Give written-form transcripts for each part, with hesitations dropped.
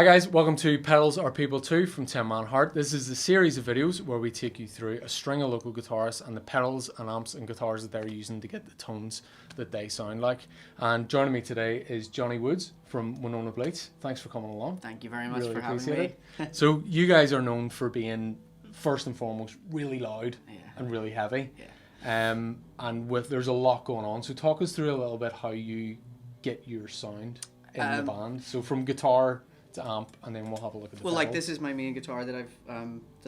Hi guys, welcome to Pedals Are People Too from 10 Man Heart. This is a series of videos where we take you through a string of local guitarists and the pedals and amps and guitars that they're using to get the tones that they sound like. And joining me today is Jonny Woods from Winona Bleach. Thanks for coming along. Thank you very much Really for having appreciate me. it. So you guys are known for being, first and foremost, really loud and really heavy. And there's a lot going on. So talk us through a little bit how you get your sound in the band. So from guitar to amp, and then we'll have a look at the pedal. This is my main guitar that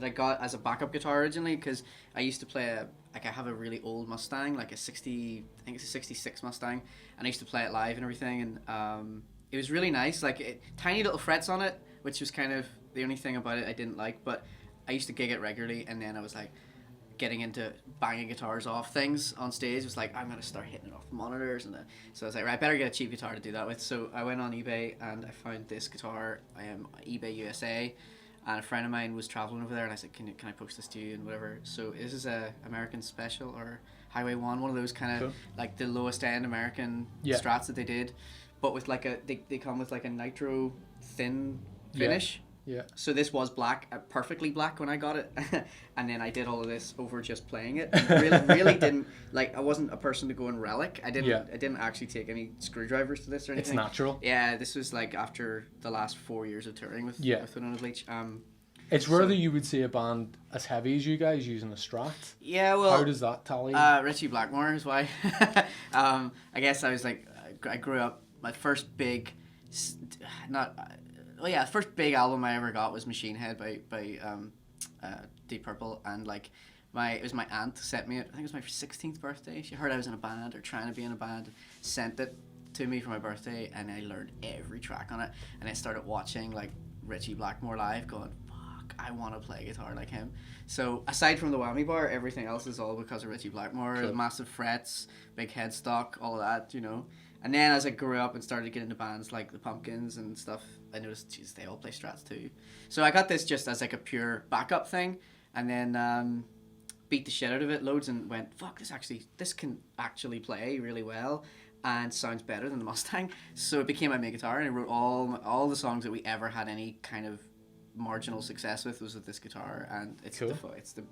I got as a backup guitar originally, because I used to play I have a really old Mustang, like a 60, I think it's a 66 Mustang, and I used to play it live and everything, and it was really nice, tiny little frets on it, which was kind of the only thing about it I didn't like, but I used to gig it regularly, and then I was like, getting into banging guitars off things on stage. It was like, I'm going to start hitting it off the monitors. So I was like, right, I better get a cheap guitar to do that with. So I went on eBay and I found this guitar, eBay USA, and a friend of mine was traveling over there, and I said, can I post this to you and whatever. So this is a American Special or Highway 1, one of those kind of like the lowest end American Strats that they did, but with like they come with like a nitro thin finish. Yeah. So this was black, perfectly black when I got it, and then I did all of this over just playing it. And really didn't I wasn't a person to go and relic. I didn't actually take any screwdrivers to this or anything. It's natural. Yeah, this was like after the last 4 years of touring with Winona Bleach. It's rare that you would see a band as heavy as you guys using a Strat. Yeah, well, how does that tally? Richie Blackmore is why. I guess I was like, I grew up. My first big, the first big album I ever got was Machine Head by Deep Purple, and it was my aunt sent me it. I think it was my 16th birthday. She heard I was in a band or trying to be in a band, sent it to me for my birthday, and I learned every track on it. And I started watching Richie Blackmore live, going, "Fuck, I want to play guitar like him." So aside from the whammy bar, everything else is all because of Richie Blackmore. Cool. Massive frets, big headstock, all of that, And then as I grew up and started getting into bands like the Pumpkins and stuff, I noticed, geez, they all play Strats too. So I got this just as like a pure backup thing, and then beat the shit out of it loads and went, fuck, this can actually play really well and sounds better than the Mustang. So it became my main guitar, and I wrote all the songs that we ever had any kind of marginal success with was with this guitar, and it's cool. It's the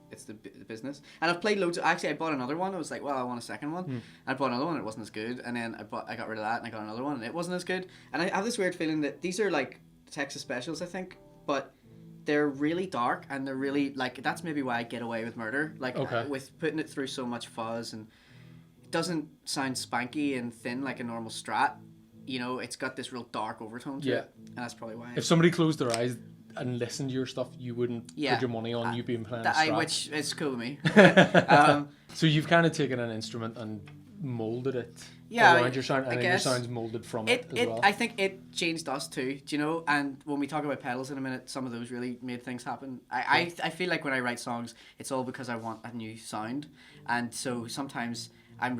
business. And I've played loads. Actually, I bought another one. I was like, well, I want a second one. I bought another one. It wasn't as good. And then I got rid of that, and I got another one, and it wasn't as good. And I have this weird feeling that these are like Texas Specials, I think, but they're really dark, and they're really that's maybe why I get away with Murder, with putting it through so much fuzz, and it doesn't sound spanky and thin like a normal Strat. It's got this real dark overtone to it, and that's probably why. If somebody closed their eyes and listen to your stuff, you wouldn't put your money on you being playing a Strat. Which is cool with me. So you've kind of taken an instrument and molded it around your sound, and then your sound's molded from it as well. I think it changed us too, and when we talk about pedals in a minute, some of those really made things happen. I feel like when I write songs, it's all because I want a new sound, and so sometimes I'm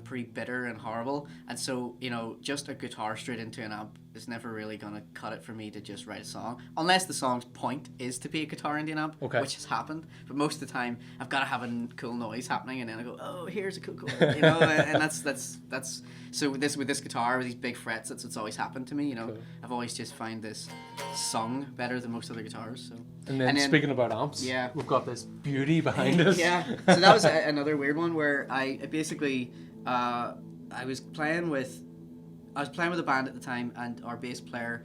pretty bitter and horrible, and so just a guitar straight into an amp is never really gonna cut it for me to just write a song, unless the song's point is to be a guitar into an amp, which has happened. But most of the time, I've got to have a cool noise happening, and then I go, oh, here's a cool, and that's so with this guitar with these big frets, that's what's always happened to me. Cool. I've always just find this sung better than most other guitars. So and then speaking about amps, we've got this beauty behind us. So that was another weird one where I basically. I was playing with a band at the time, and our bass player,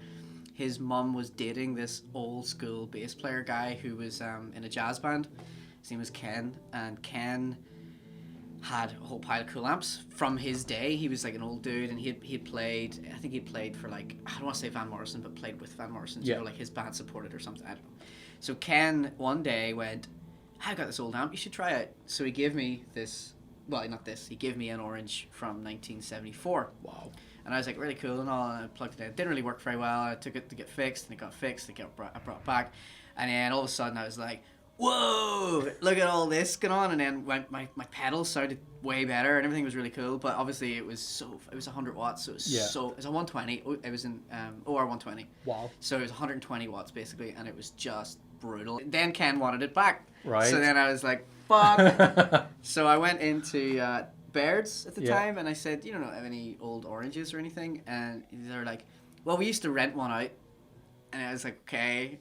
his mum was dating this old school bass player guy who was in a jazz band. His name was Ken, and Ken had a whole pile of cool amps from his day. He was like an old dude, and he had played, I think he played for I don't want to say Van Morrison, but played with Van Morrison, his band supported or something, I don't know. So Ken one day went, I got this old amp, you should try it. So he gave me this. Well, not this. He gave me an Orange from 1974. Wow. And I was like, really cool and all, and I plugged it in. It didn't really work very well. I took it to get fixed, and it got fixed. I brought it back. And then all of a sudden I was like, whoa, look at all this going on. And then my pedals sounded way better, and everything was really cool. But obviously it was 100 watts, so it was it was a 120. It was in OR 120. Wow. So it was 120 watts basically, and it was just brutal. Then Ken wanted it back. Right. So then I was like, fuck. So I went into Baird's at the time, and I said, you don't have any old Oranges or anything? And they're like, well, we used to rent one out, and I was like, okay,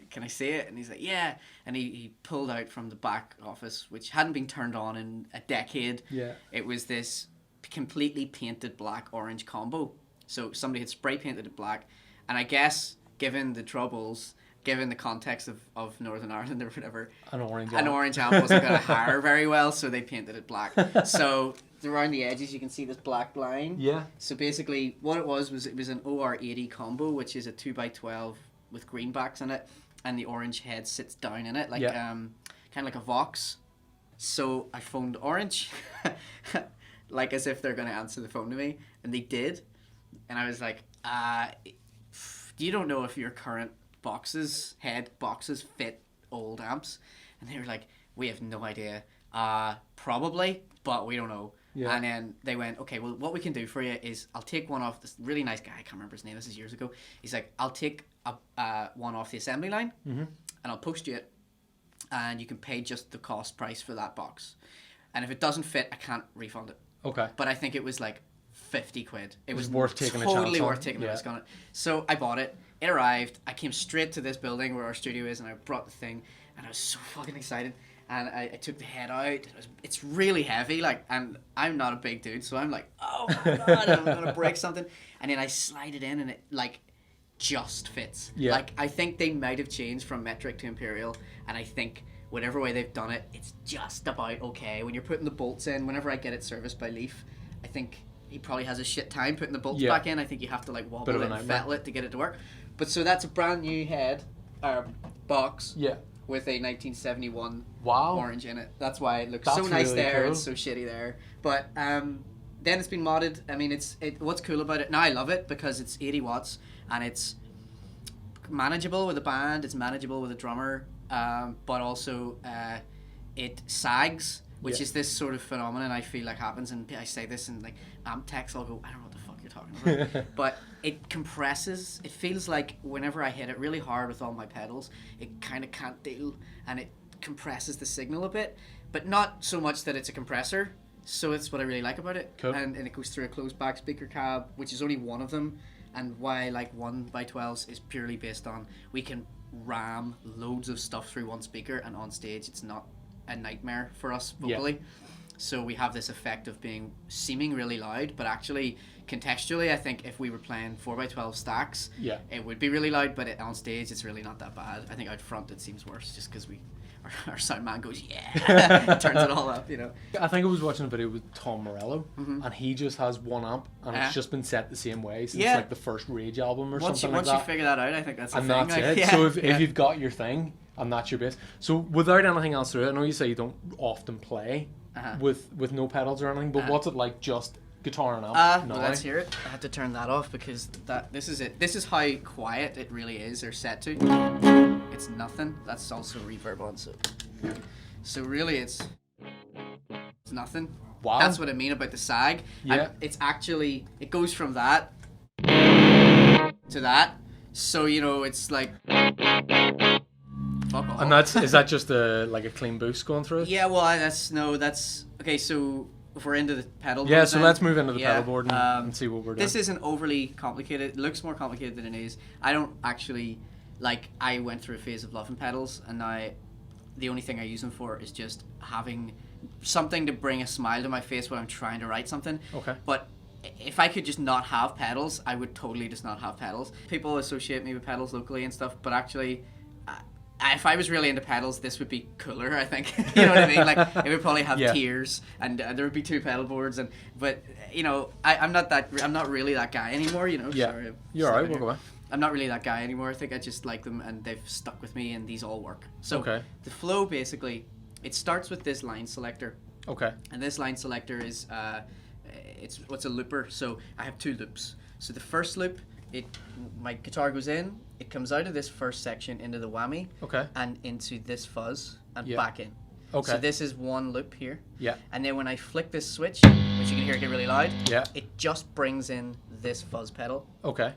can I see it? And he's like, yeah. And he pulled out from the back office, which hadn't been turned on in a decade. Yeah. It was this completely painted black-orange combo. So somebody had spray painted it black. And I guess, given the troubles, given the context of Northern Ireland or whatever, an orange amp wasn't going to hire very well, so they painted it black. So around the edges you can see this black line. Yeah. So basically what it was an OR80 combo, which is a 2x12 with greenbacks in it, and the orange head sits down in it like kind of like a Vox. So I phoned Orange like as if they're going to answer the phone to me, and they did. And I was like, you don't know if your current head boxes fit old amps? And they were like, we have no idea. Probably, but we don't know. Yeah. And then they went, okay, well, what we can do for you is I'll take one off this really nice guy. I can't remember his name. This is years ago. He's like, I'll take one off the assembly line, and I'll post you it, and you can pay just the cost price for that box. And if it doesn't fit, I can't refund it. Okay. But I think it was like 50 quid. It was worth taking totally worth taking the risk on it. So I bought it. It arrived. I came straight to this building where our studio is, and I brought the thing, and I was so fucking excited. And I took the head out. It's really heavy, like, and I'm not a big dude, so I'm like, oh my god, I'm gonna break something. And then I slide it in, and it like just fits. Yeah. Like, I think they might have changed from metric to imperial, and I think whatever way they've done it, it's just about okay. When you're putting the bolts in, whenever I get it serviced by Leaf, I think he probably has a shit time putting the bolts back in. I think you have to like wobble it and fettle it to get it to work. But so that's a brand new head, box. Yeah. With a 1971 orange in it. That's why it looks so nice really there. Cool. And so shitty there. But then it's been modded. I mean, what's cool about it now? I love it because it's 80 watts and it's manageable with a band. It's manageable with a drummer, but also it sags, which is this sort of phenomenon I feel like happens. And I say this and like amp techs, I'll go, I don't know what the fuck you're talking about. But it compresses. It feels like whenever I hit it really hard with all my pedals, it kind of can't deal, and it compresses the signal a bit, but not so much that it's a compressor. So it's what I really like about it. Cool. And it goes through a closed back speaker cab, which is only one of them. And why I like 1x12s is purely based on we can ram loads of stuff through one speaker, and on stage it's not a nightmare for us vocally. Yeah. So we have this effect of seeming really loud, but actually contextually, I think if we were playing 4x12 stacks, it would be really loud, but on stage it's really not that bad. I think out front it seems worse just because our sound man goes, turns it all up, you know. I think I was watching a video with Tom Morello, and he just has one amp, and it's just been set the same way since like the first Rage album or something like that. Once you figure that out, I think that's the thing. And that's it. So if you've got your thing, and that's your bass. So without anything else through it, I know you say you don't often play with no pedals or anything, but what's it like just guitar and amp? Well, let's hear it. I had to turn that off because this is it. This is how quiet it really is, or set to. It's nothing. That's also reverb on, so really it's nothing. Wow. That's what I mean about the sag. Yeah. It's actually, it goes from that to that. So, you know, it's like fuck off. And is that just a clean boost going through it? Yeah, well, that's okay, so if we're into the pedal board. Yeah, so let's move into the pedal board and see what we're doing. This isn't overly complicated. It looks more complicated than it is. I don't actually, I went through a phase of loving pedals, and now the only thing I use them for is just having something to bring a smile to my face when I'm trying to write something. Okay. But if I could just not have pedals, I would totally just not have pedals. People associate me with pedals locally and stuff, but actually, if I was really into pedals, this would be cooler, I think. You know what I mean? It would probably have tiers, and there would be two pedal boards, but you know, I'm not really that guy anymore. You know. Yeah. Sorry, you're alright. We'll go away. I'm not really that guy anymore. I think I just like them, and they've stuck with me, and these all work. So the flow basically, it starts with this line selector. Okay. And this line selector is it's a looper. So I have two loops. So the first loop, my guitar goes in, it comes out of this first section into the whammy, and into this fuzz and back in. Okay. So this is one loop here. Yeah. And then when I flick this switch, which you can hear get really loud, it just brings in this fuzz pedal. Okay.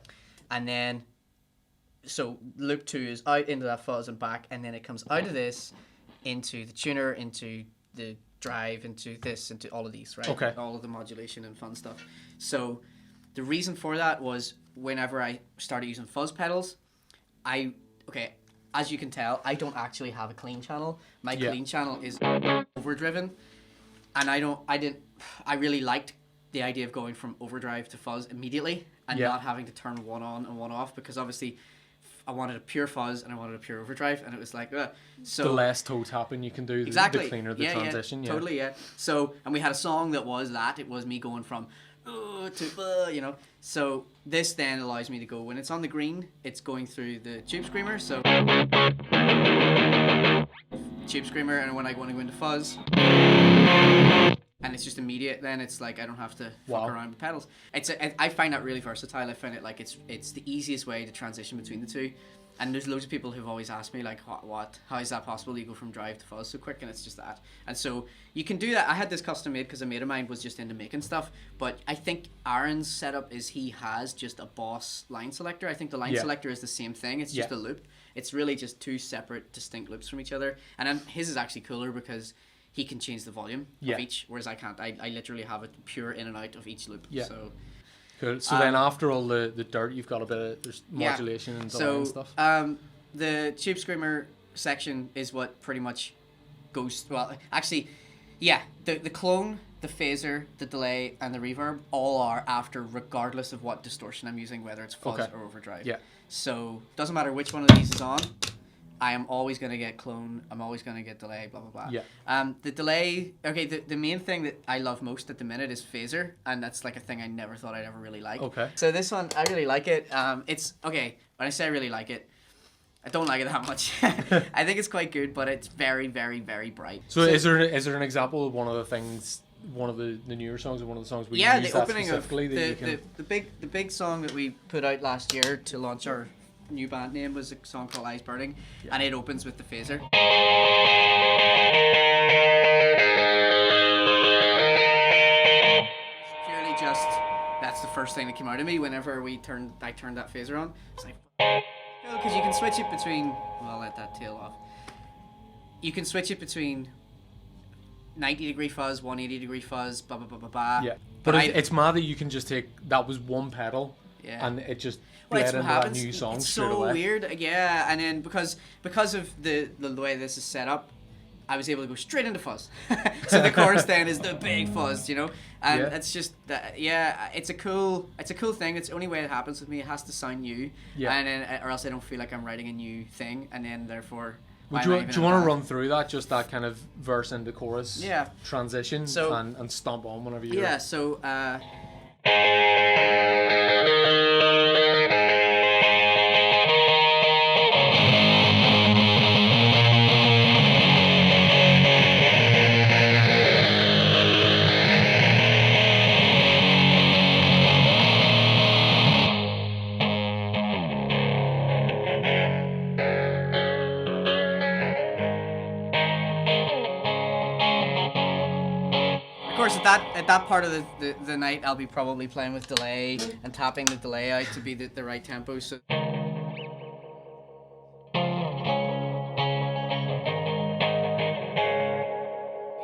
And then, so loop 2 is out into that fuzz and back, and then it comes out of this into the tuner, into the drive, into this, into all of these, right? Okay. All of the modulation and fun stuff. So the reason for that was whenever I started using fuzz pedals, as you can tell, I don't actually have a clean channel. My clean channel is overdriven, and I really liked the idea of going from overdrive to fuzz immediately and not having to turn one on and one off, because obviously I wanted a pure fuzz and I wanted a pure overdrive, and it was like, so the less toe tapping you can do, exactly. the cleaner the transition. Yeah, totally, yeah. So, and we had a song that was that. It was me going from to So this then allows me to go, when it's on the green, it's going through the tube screamer. So tube screamer, and when I want to go into fuzz, and it's just immediate. Then it's like I don't have to fuck around with pedals. I find that really versatile. I find it like it's the easiest way to transition between the two. And there's loads of people who've always asked me, like, how is that possible? You go from drive to fuzz so quick, and it's just that. And so you can do that. I had this custom made because a mate of mine was just into making stuff. But I think Aaron's setup is he has just a Boss line selector. I think the line selector is the same thing. It's just a loop. It's really just two separate, distinct loops from each other. And then his is actually cooler because he can change the volume of each, whereas I can't. I literally have it pure in and out of each loop. Yeah. So. Cool. So then after all the dirt, you've got a bit of there's modulation and delay and stuff. The tube screamer section is what pretty much goes, well, actually, the clone, the phaser, the delay, and the reverb all are after, regardless of what distortion I'm using, whether it's fuzz or overdrive. Yeah. So doesn't matter which one of these is on, I am always going to get clone, I'm always going to get delay, blah, blah, blah. Yeah. The delay, the main thing that I love most at the minute is phaser, and that's like a thing I never thought I'd ever really like. Okay. So this one, I really like it. It's, when I say I really like it, I don't like it that much. I think it's quite good, but it's very, very, very bright. So is there an example of one of the things, one of the newer songs, or one of the songs we use the opening of the big song that we put out last year to launch our new band name was a song called Eyes Burning, and it opens with the phaser. Purely just, that's the first thing that came out of me whenever I turned that phaser on. It's like, because you can switch it between, well, I'll let that tail off. You can switch it between 90-degree fuzz, 180-degree fuzz, blah, blah, blah, blah, blah. Yeah. But it's mad that you can just take, that was one pedal, and it just bled into that new song straight away. It's so weird, yeah. And then because of the way this is set up, I was able to go straight into fuzz. So the chorus then is the big fuzz, and it's just it's a cool thing. It's the only way it happens with me. It has to sound new, and then or else I don't feel like I'm writing a new thing, and then therefore. Do you want to run through that, just that kind of verse into chorus transition, and stomp on whenever you're... Yeah, so... At that part of the night, I'll be probably playing with delay and tapping the delay out to be the right tempo. So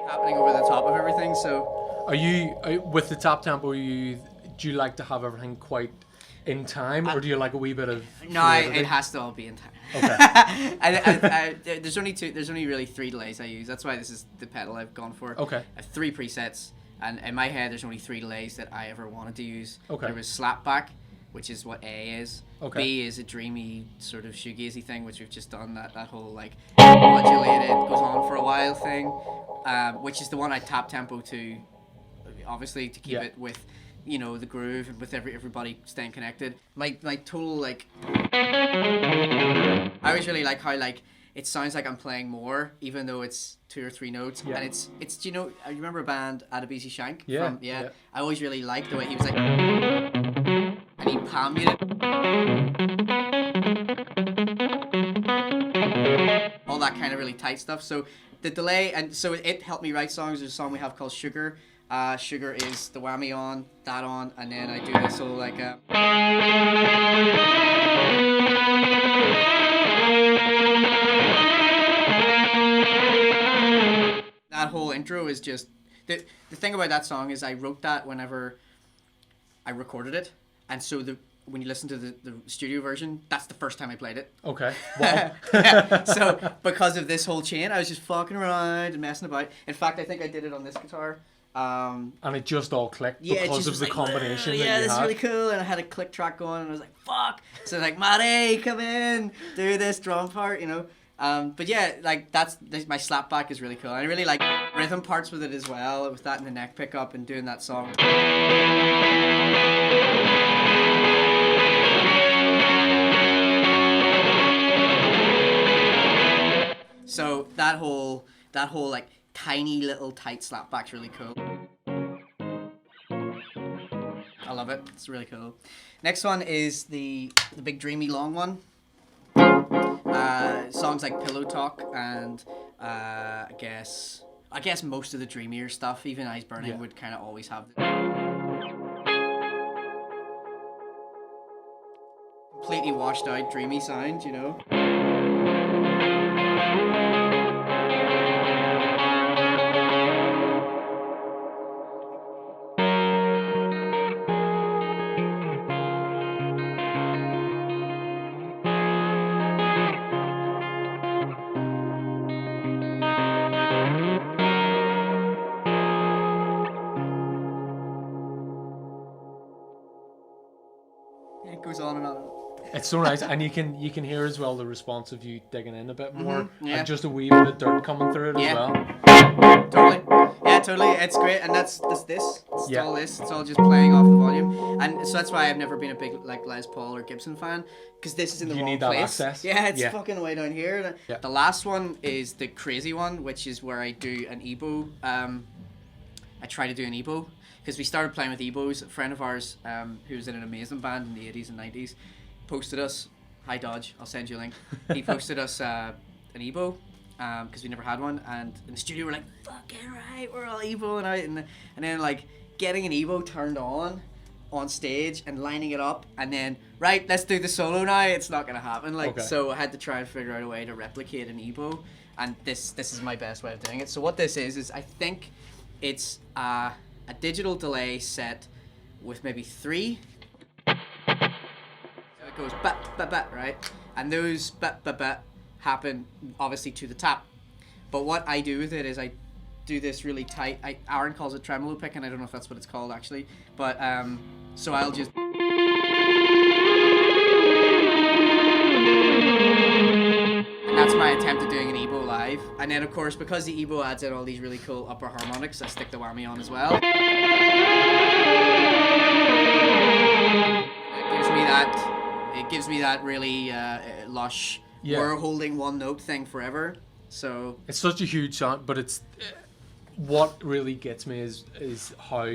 happening over the top of everything. So are you with the tap tempo? Do you like to have everything quite in time, or do you like a wee bit of? No, it has to all be in time. Okay. There's only really 3 delays I use. That's why this is the pedal I've gone for. Okay. I have 3 presets. And in my head, there's only 3 delays that I ever wanted to use. Okay. There was slapback, which is what A is. Okay. B is a dreamy sort of shoegazy thing, which we've just done. That whole like modulated, goes on for a while thing, which is the one I tap tempo to, obviously to keep it with, the groove and with everybody staying connected. My total like, I always really like how like. It sounds like I'm playing more, even though it's 2 or 3 notes. Yeah. And it's you remember a band, Adebisi Shank? Yeah. I always really liked the way he was like, and he palm muted. All that kind of really tight stuff. So the delay, and so it helped me write songs. There's a song we have called Sugar. Sugar is the whammy on, that on, and then I do this whole like that whole intro is just the thing about that song is I wrote that whenever I recorded it, and so when you listen to the studio version, that's the first time I played it. Okay. Wow. Yeah. So because of this whole chain, I was just fucking around and messing about. In fact, I think I did it on this guitar. And it just all clicked Yeah, because of the like, combination that you yeah, this is had. really cool. And I had a click track going, and I was like, fuck. So like, Matty, come in, do this drum part, you know. But yeah, like my slapback is really cool. I really like rhythm parts with it as well, with that in the neck pickup and doing that song. So that whole like tiny little tight slapback's really cool. I love it. It's really cool. Next one is the big dreamy long one. Songs like Pillow Talk and I guess most of the dreamier stuff, even Eyes Burning, would kind of always have completely washed out dreamy sound, you know. It goes on and on. It's so nice, and you can hear as well the response of you digging in a bit more, yeah. and just a wee bit of dirt coming through it as well. Totally. Yeah, totally. It's great, and that's this. It's all this. It's all just playing off the volume, and so that's why I've never been a big like Les Paul or Gibson fan, because this is in the wrong need that place. access. Yeah, it's fucking way down here. Yeah. The last one is the crazy one, which is where I do an EBow. I try to do an EBow. Because we started playing with EBows. A friend of ours who was in an amazing band in the 80s and 90s posted us, hi Dodge, I'll send you a link. He posted us an EBow because we never had one, and in the studio we're like, fucking right, we're all EBow and then like getting an EBow turned on stage and lining it up, and then right, let's do the solo now. It's not gonna happen. So I had to try and figure out a way to replicate an EBow, and this is my best way of doing it. So what this is I think it's a digital delay set with maybe 3. So it goes bat bat bat, right? And those bat bat bat happen obviously to the tap. But what I do with it is I do this really tight. Aaron calls it tremolo pick, and I don't know if that's what it's called actually. But so I'll just. That's my attempt at doing an EBow live. And then of course, because the EBow adds in all these really cool upper harmonics, I stick the whammy on as well. It gives me that really lush, we're holding one note thing forever. So it's such a huge sound, but it's what really gets me is how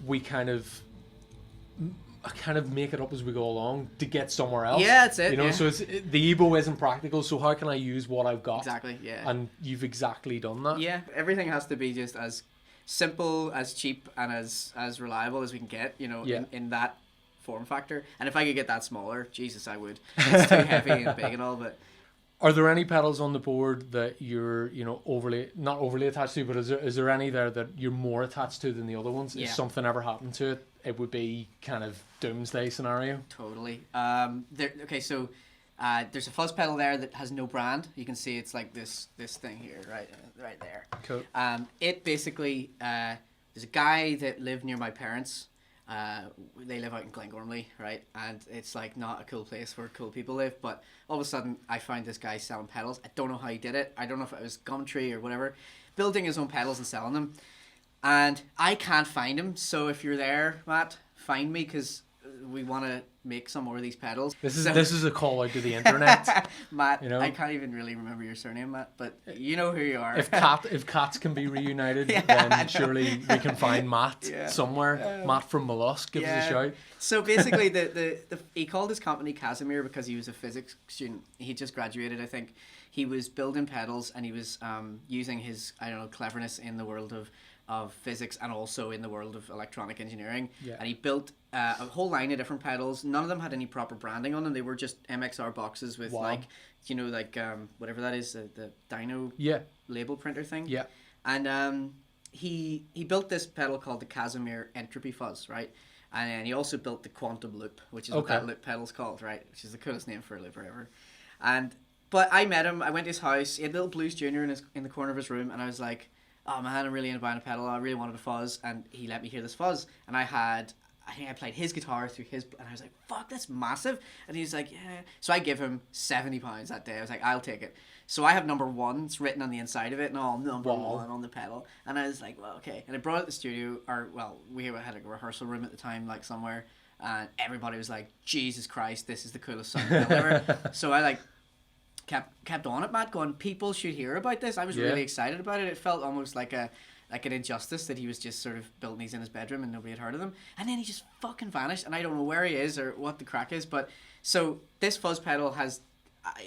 we kind of make it up as we go along to get somewhere else. Yeah, that's it. You know, so it's the EBow isn't practical. So how can I use what I've got? Exactly. Yeah. And you've exactly done that. Yeah. Everything has to be just as simple, as cheap, and as reliable as we can get. You know, in that form factor. And if I could get that smaller, Jesus, I would. It's too heavy and big and all, but. Are there any pedals on the board that you're, not overly attached to, but is there any there that you're more attached to than the other ones? Yeah. If something ever happened to it, it would be kind of doomsday scenario? Totally. There's a fuzz pedal there that has no brand. You can see it's like this thing here, right there. Cool. It basically, there's a guy that lived near my parents. They live out in Glengormley, right? And it's like not a cool place where cool people live, but all of a sudden I found this guy selling pedals. I don't know how he did it. I don't know if it was Gumtree or whatever, building his own pedals and selling them. And I can't find him, so if you're there, Matt, find me, because we want to make some more of these pedals. This is a call out to the internet. Matt, I can't even really remember your surname, Matt, but you know who you are. If cats can be reunited, then surely we can find Matt somewhere. Matt from Mollusk, give us a shout. So basically, he called his company Casimir because he was a physics student. He just graduated, I think. He was building pedals, and he was using his, cleverness in the world of physics and also in the world of electronic engineering. Yeah. And he built a whole line of different pedals. None of them had any proper branding on them. They were just MXR boxes with whatever that is, the dyno label printer thing. Yeah. And he built this pedal called the Casimir Entropy Fuzz, right? And then he also built the Quantum Loop, which is what that loop pedal's called, right? Which is the coolest name for a looper ever. But I met him. I went to his house. He had little Blues Junior in the corner of his room, and I was like, "Oh man, I'm really into buying a pedal. I really wanted a fuzz," and he let me hear this fuzz. And I think I played his guitar through his, and I was like, "Fuck, that's massive!" And he's like, "Yeah." So I give him £70 that day. I was like, "I'll take it." So I have number 1. It's written on the inside of it, and all number 1 on the pedal. And I was like, "Well, okay." And I brought it to the studio, we had a rehearsal room at the time, like somewhere, and everybody was like, "Jesus Christ, this is the coolest sound pedal ever." So I kept on it, Matt, going, people should hear about this. I was really excited about it. It felt almost like an injustice that he was just sort of building these in his bedroom and nobody had heard of them. And then he just fucking vanished, and I don't know where he is or what the crack is. But so this fuzz pedal has,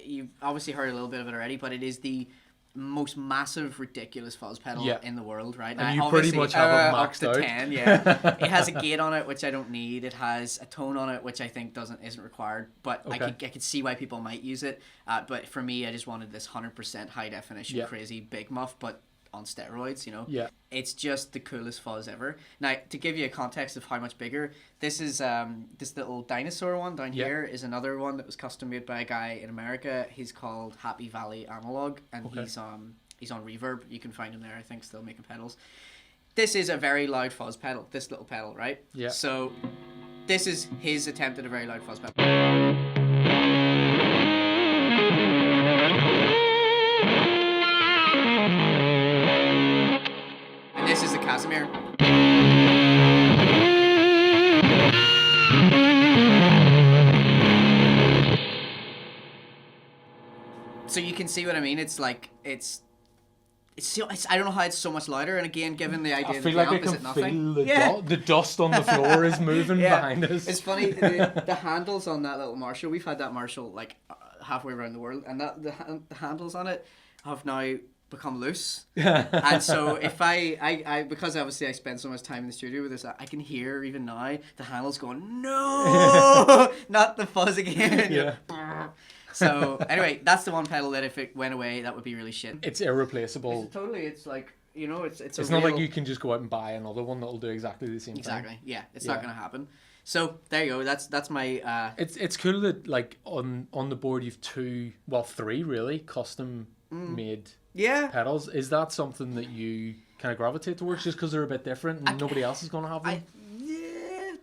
you've obviously heard a little bit of it already, but it is the most massive, ridiculous fuzz pedal in the world, right? And you pretty much have it maxed up to out. 10, yeah. It has a gate on it, which I don't need. It has a tone on it, which I think isn't required. But I could see why people might use it. But for me, I just wanted this 100% high definition, crazy big muff, but on steroids, you know? Yeah. It's just the coolest fuzz ever. Now, to give you a context of how much bigger, this is this little dinosaur one down here is another one that was custom made by a guy in America. He's called Happy Valley Analog, and he's on Reverb. You can find him there, I think, still making pedals. This is a very loud fuzz pedal, this little pedal, right? Yeah. So this is his attempt at a very loud fuzz pedal. This is the Casimir. So you can see what I mean. It's like it's I don't know how it's so much louder. And again, given the idea that the amp is at nothing, the dust on the floor is moving behind us. It's funny. The handles on that little Marshall. We've had that Marshall like halfway around the world, and the handles on it have now become loose. And so if I because obviously I spend so much time in the studio with this, I can hear even now the handles going, no, not the fuzz again. Yeah. So anyway, that's the one pedal that if it went away, that would be really shit. It's irreplaceable. It's like, you know, it's not like you can just go out and buy another one that'll do exactly the same thing. Exactly. Yeah, it's not going to happen. So there you go. That's my. It's cool that like on the board you've 3 really custom made pedals. Is that something that you kind of gravitate towards just because they're a bit different and nobody else is going to have them?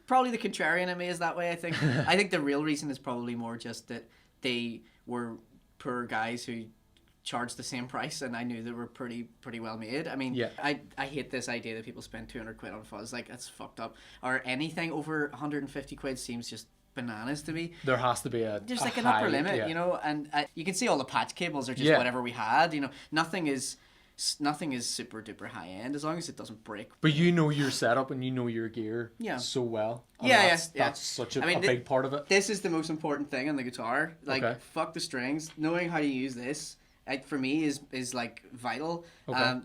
Probably the contrarian in me is that way. I think. I think the real reason is probably more just that they were poor guys who charged the same price, and I knew they were pretty well made. I mean, I hate this idea that people spend 200 quid on fuzz. Like, that's fucked up. Or anything over 150 quid seems just bananas to me. There has to be there's like an high, upper limit, you know, and you can see all the patch cables are just whatever we had, you know. Nothing is super duper high end as long as it doesn't break. But you know your setup and you know your gear so well. That's such a big part of it. This is the most important thing on the guitar. Like, fuck the strings. Knowing how to use this, for me, is like vital.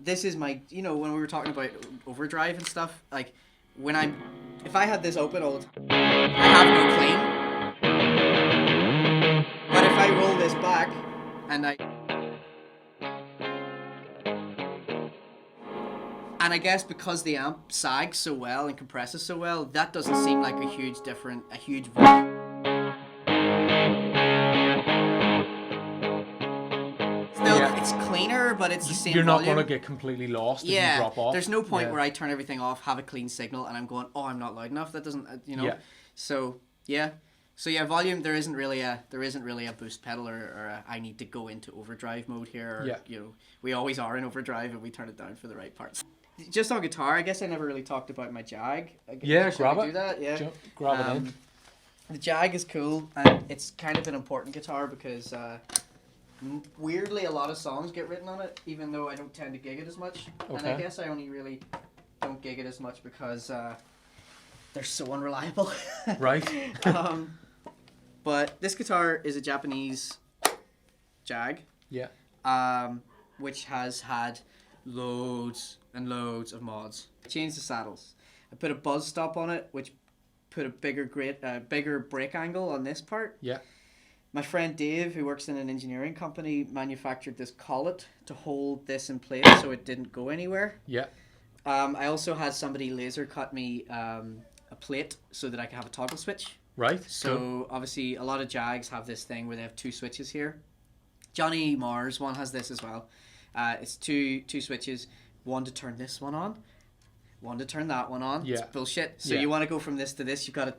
This is my, you know, when we were talking about overdrive and stuff, like if I had this open all the time, I have no clean. But if I roll this back and I guess because the amp sags so well and compresses so well, that doesn't seem like a huge volume. Still, it's cleaner, but it's the same You're not volume. going to get completely lost if you drop off. There's no point where I turn everything off, have a clean signal, and I'm going, oh, I'm not loud enough. That doesn't, you know. Yeah. So volume. There isn't really a boost pedal or I need to go into overdrive mode here. Or, you know, we always are in overdrive and we turn it down for the right parts. Just on guitar, I guess I never really talked about my Jag. Grab it. Do that? Yeah. Grab it in. The Jag is cool, and it's kind of an important guitar because weirdly a lot of songs get written on it, even though I don't tend to gig it as much. And I guess I only really don't gig it as much because they're so unreliable. Right. But this guitar is a Japanese Jag. Yeah. Which has had loads and loads of mods. I changed the saddles. I put a buzz stop on it, which put a bigger brake angle on this part. Yeah. My friend Dave, who works in an engineering company, manufactured this collet to hold this in place so it didn't go anywhere. Yeah. I also had somebody laser cut me a a plate so that I can have a toggle switch. Right. So cool. obviously a lot of Jags have this thing where they have 2 switches here. Johnny Marr's one has this as well. It's two switches, one to turn this one on, one to turn that one on. Yeah. It's bullshit. So you want to go from this to this, you've got to,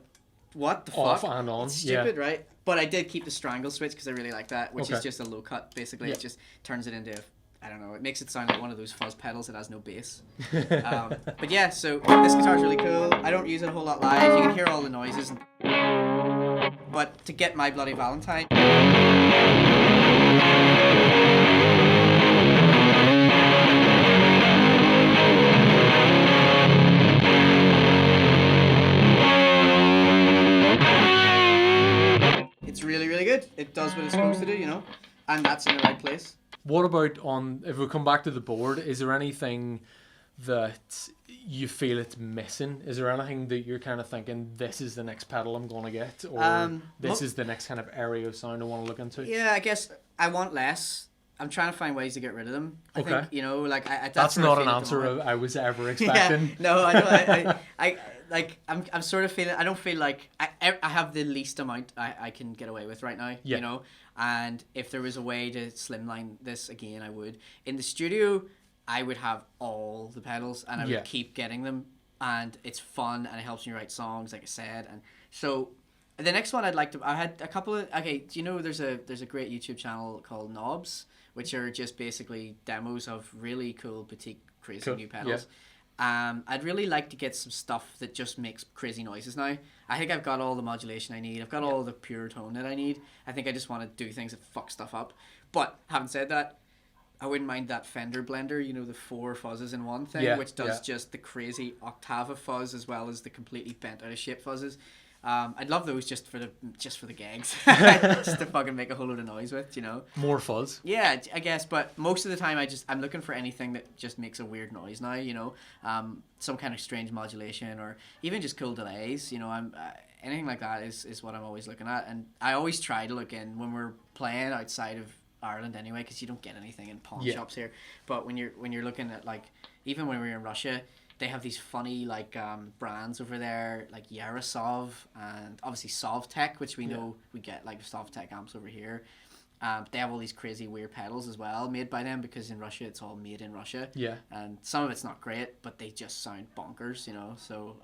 what the Off fuck? and on. It's stupid, right? But I did keep the strangle switch because I really like that, which is Okay. just a low cut, basically. It just turns it into, I don't know, it makes it sound like one of those fuzz pedals that has no bass. But yeah, so this guitar's really cool. I don't use it a whole lot live. You can hear all the noises. But to get My Bloody Valentine... It's really, really good. It does what it's supposed to do, you know? And that's in the right place. What about if we come back to the board, is there anything that you feel it's missing? Is there anything that you're kind of thinking, this is the next pedal I'm going to get? Or this is the next kind of area of sound I want to look into? Yeah, I guess I want less. I'm trying to find ways to get rid of them. I think, you know, like... That's not an answer I was ever expecting. Yeah, no, I know. I'm sort of feeling... I don't feel like... I have the least amount I can get away with right now, you know? And if there was a way to slimline this again, I would. In the studio, I would have all the pedals and I would keep getting them. And it's fun and it helps me write songs, like I said. And so... The next one I'd like to... I had a couple of... Okay, do you know there's a great YouTube channel called Knobs, which are just basically demos of really cool, boutique, crazy new pedals. Yeah. I'd really like to get some stuff that just makes crazy noises now. I think I've got all the modulation I need. I've got all the pure tone that I need. I think I just want to do things that fuck stuff up. But having said that, I wouldn't mind that Fender blender, you know, the 4 fuzzes in one thing, which does just the crazy octave of fuzz as well as the completely bent out of shape fuzzes. I'd love those just for the gags, just to fucking make a whole load of noise with, you know. More fuzz. Yeah, I guess, but most of the time I'm looking for anything that just makes a weird noise now, you know. Some kind of strange modulation or even just cool delays, you know. Anything like that is what I'm always looking at, and I always try to look in when we're playing outside of Ireland anyway, because you don't get anything in pawn shops here. But when you're looking at, like, even when we were in Russia, they have these funny like brands over there, like Yarosov and obviously Sovtech, which we know we get like Sovtech amps over here. They have all these crazy weird pedals as well made by them, because in Russia it's all made in Russia. Yeah. And some of it's not great, but they just sound bonkers, you know. So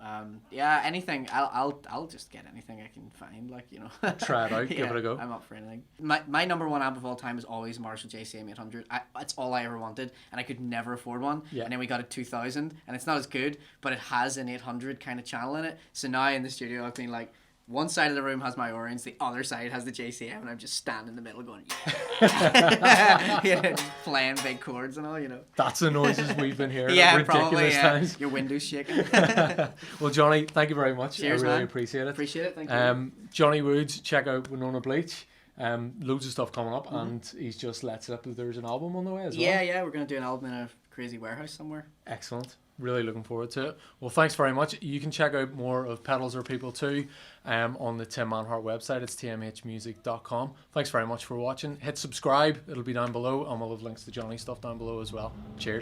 anything. I'll just get anything I can find, like, you know. Try it out, give it a go. I'm up for anything. My number one amp of all time is always Marshall JCM 800. It's all I ever wanted, and I could never afford one. Yeah. And then we got a 2000, and it's not as good, but it has an 800 kind of channel in it. So now in the studio I've been like, one side of the room has my Orange, the other side has the JCM, and I'm just standing in the middle going, yeah. You know, just playing big chords and all, you know. That's the noises we've been hearing. Yeah, at ridiculous probably, times. Your window's shaking. Well, Johnny, thank you very much. Cheers, I really man. appreciate it. Appreciate it, thank you. Jonny Woods, check out Winona Bleach. Loads of stuff coming up, and he's just let slip that there's an album on the way as well. Yeah, we're going to do an album in a crazy warehouse somewhere. Excellent. Really looking forward to it. Well, thanks very much. You can check out more of Pedals Are People too on the Tim Manhart website. It's tmhmusic.com. Thanks very much for watching. Hit subscribe. It'll be down below, and we'll have links to Johnny's stuff down below as well. Cheers.